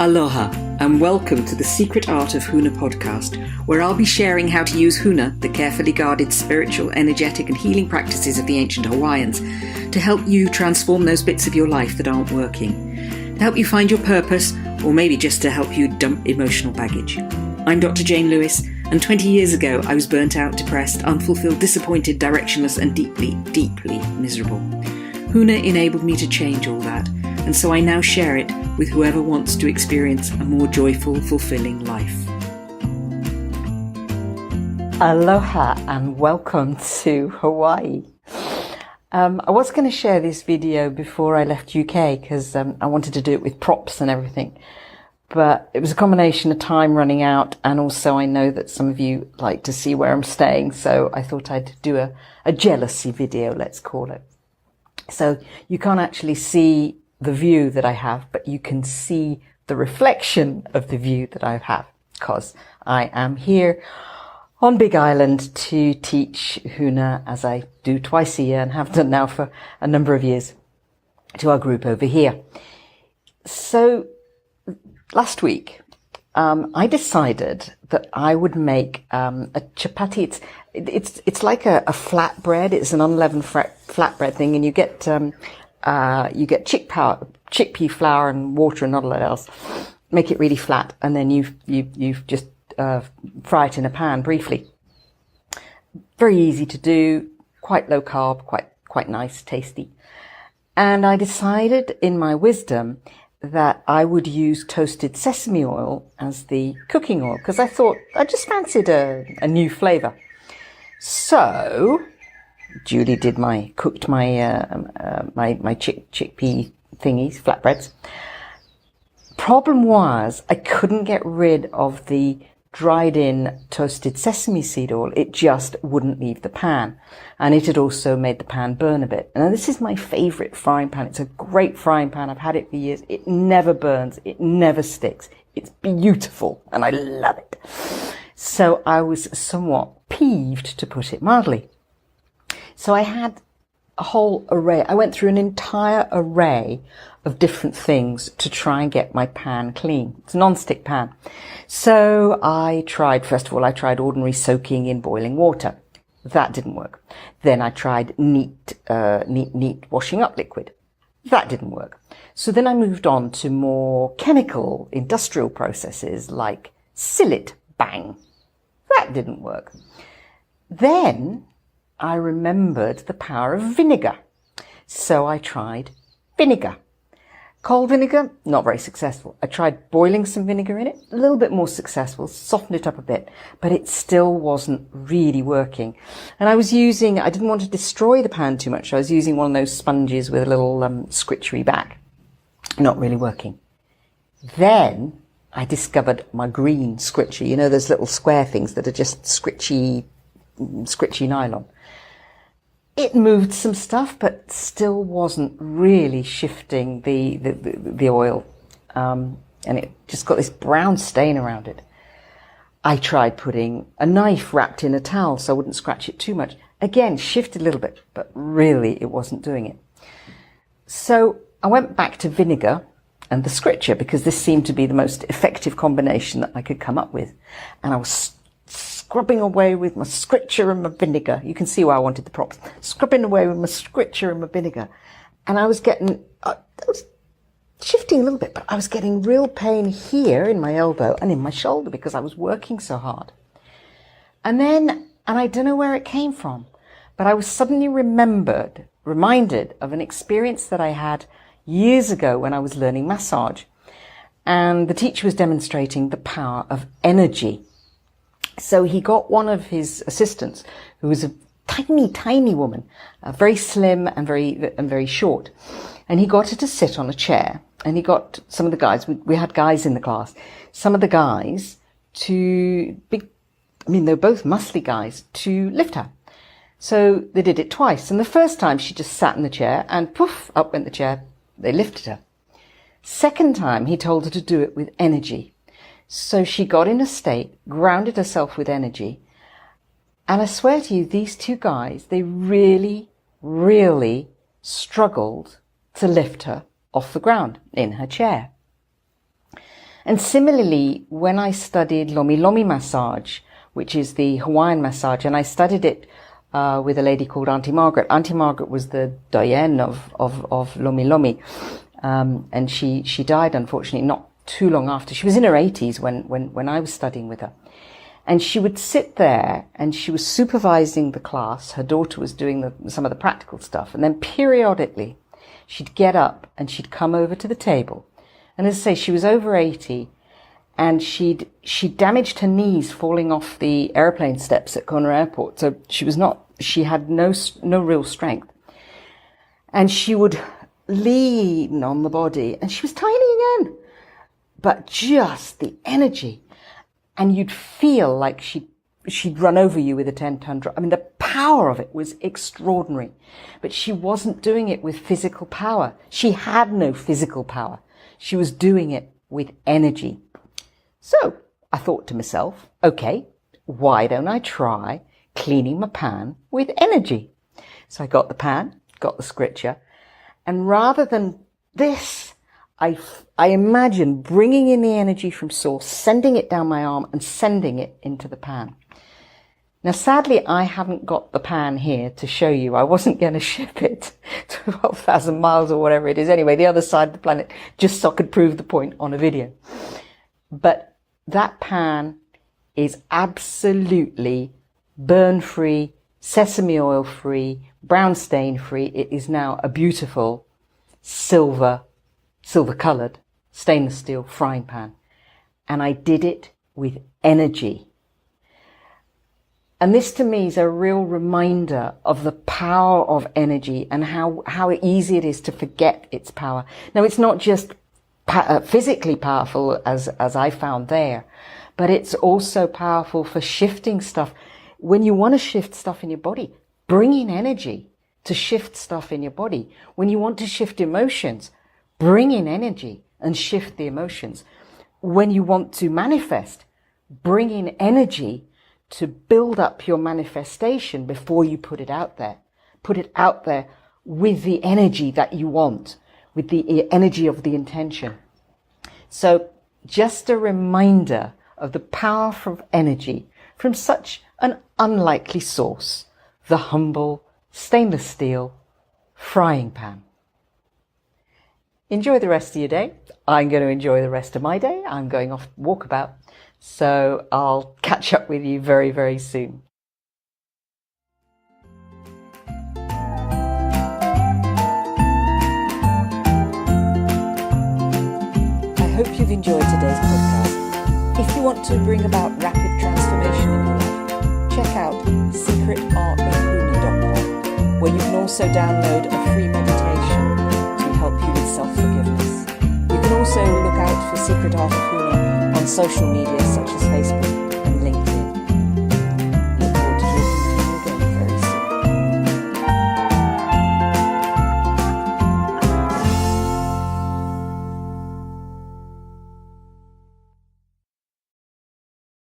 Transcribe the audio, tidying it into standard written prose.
Aloha and welcome to the Secret Art of Huna podcast, where I'll be sharing how to use Huna, the carefully guarded spiritual, energetic and healing practices of the ancient Hawaiians, to help you transform those bits of your life that aren't working, to help you find your purpose, or maybe just to help you dump emotional baggage. I'm Dr. Jane Lewis, and 20 years ago I was burnt out, depressed, unfulfilled, disappointed, directionless and deeply, deeply miserable. Huna enabled me to change all that, and so I now share it with whoever wants to experience a more joyful, fulfilling life. Aloha and welcome to Hawaii. I was going to share this video before I left UK because I wanted to do it with props and everything. But it was a combination of time running out, and also I know that some of you like to see where I'm staying, so I thought I'd do a jealousy video, let's call it. So you can't actually see the view that I have, but you can see the reflection of the view that I have, because I am here on Big Island to teach Huna, as I do twice a year and have done now for a number of years, to our group over here. So last week, I decided that I would make a chapati. It's like a flatbread. It's an unleavened flatbread thing, and you get chickpea flour and water and not a lot else. Make it really flat, and then you just fry it in a pan briefly. Very easy to do, quite low carb, quite nice, tasty. And I decided, in my wisdom, that I would use toasted sesame oil as the cooking oil, because I thought I just fancied a new flavour. So Julie cooked my chickpea thingies, flatbreads. Problem was I couldn't get rid of the dried in toasted sesame seed oil. It just wouldn't leave the pan, and it had also made the pan burn a bit. Now this is my favourite frying pan. It's a great frying pan. I've had it for years. It never burns. It never sticks. It's beautiful and I love it. So I was somewhat peeved, to put it mildly. So I had a whole array. I went through an entire array of different things to try and get my pan clean. It's a non-stick pan. So first of all, I tried ordinary soaking in boiling water. That didn't work. Then I tried neat washing up liquid. That didn't work. So then I moved on to more chemical industrial processes like Sillet Bang. That didn't work. Then I remembered the power of vinegar. So I tried vinegar. Cold vinegar, not very successful. I tried boiling some vinegar in it, a little bit more successful, softened it up a bit, but it still wasn't really working. And I didn't want to destroy the pan too much. I was using one of those sponges with a little scritchery back. Not really working. Then I discovered my green scritcher. You know, those little square things that are just scritchy nylon. It moved some stuff, but still wasn't really shifting the oil, and it just got this brown stain around it. I tried putting a knife wrapped in a towel so I wouldn't scratch it too much. Again, shifted a little bit, but really it wasn't doing it. So I went back to vinegar and the scritcher, because this seemed to be the most effective combination that I could come up with. And I was scrubbing away with my scritcher and my vinegar. You can see why I wanted the props. Scrubbing away with my scritcher and my vinegar. And I was shifting a little bit, but I was getting real pain here in my elbow and in my shoulder because I was working so hard. And I don't know where it came from, but I was suddenly reminded of an experience that I had years ago when I was learning massage. And the teacher was demonstrating the power of energy. So he got one of his assistants, who was a tiny woman, very slim and very short. And he got her to sit on a chair, and he got some of the guys, we had guys in the class, some of the guys they were both muscly guys, to lift her. So they did it twice. And the first time she just sat in the chair and poof, up went the chair. They lifted her. Second time he told her to do it with energy. So she got in a state, grounded herself with energy. And I swear to you, these two guys, they really, really struggled to lift her off the ground in her chair. And similarly, when I studied Lomi Lomi massage, which is the Hawaiian massage, and I studied it with a lady called Auntie Margaret. Auntie Margaret was the doyenne of Lomi Lomi, and she died, unfortunately, not too long after. She was in her 80s when I was studying with her. And she would sit there and she was supervising the class. Her daughter was doing some of the practical stuff. And then periodically she'd get up and she'd come over to the table. And as I say, she was over 80 and she'd damaged her knees falling off the airplane steps at Huna Airport. So she had no real strength. And she would lean on the body and she was tiny again, but just the energy. And you'd feel like she'd run over you with a 10-ton drum. I mean, the power of it was extraordinary. But she wasn't doing it with physical power. She had no physical power. She was doing it with energy. So I thought to myself, okay, why don't I try cleaning my pan with energy? So I got the pan, got the scritcher, and rather than this, I imagine bringing in the energy from source, sending it down my arm and sending it into the pan. Now, sadly, I haven't got the pan here to show you. I wasn't going to ship it 12,000 miles or whatever it is. Anyway, the other side of the planet, just so I could prove the point on a video. But that pan is absolutely burn-free, sesame oil-free, brown stain-free. It is now a beautiful silver-coloured stainless steel frying pan. And I did it with energy. And this to me is a real reminder of the power of energy and how easy it is to forget its power. Now, it's not just physically powerful as I found there, but it's also powerful for shifting stuff. When you want to shift stuff in your body, bring in energy to shift stuff in your body. When you want to shift emotions, bring in energy and shift the emotions. When you want to manifest, bring in energy to build up your manifestation before you put it out there. Put it out there with the energy that you want, with the energy of the intention. So just a reminder of the power of energy from such an unlikely source, the humble stainless steel frying pan. Enjoy the rest of your day. I'm going to enjoy the rest of my day. I'm going off walkabout. So I'll catch up with you very, very soon. I hope you've enjoyed today's podcast. If you want to bring about rapid transformation in your life, check out scritcher.com, where you can also download a free meditation to help you with self-forgiveness. You can also look out for Secret Art of Huna on social media such as Facebook.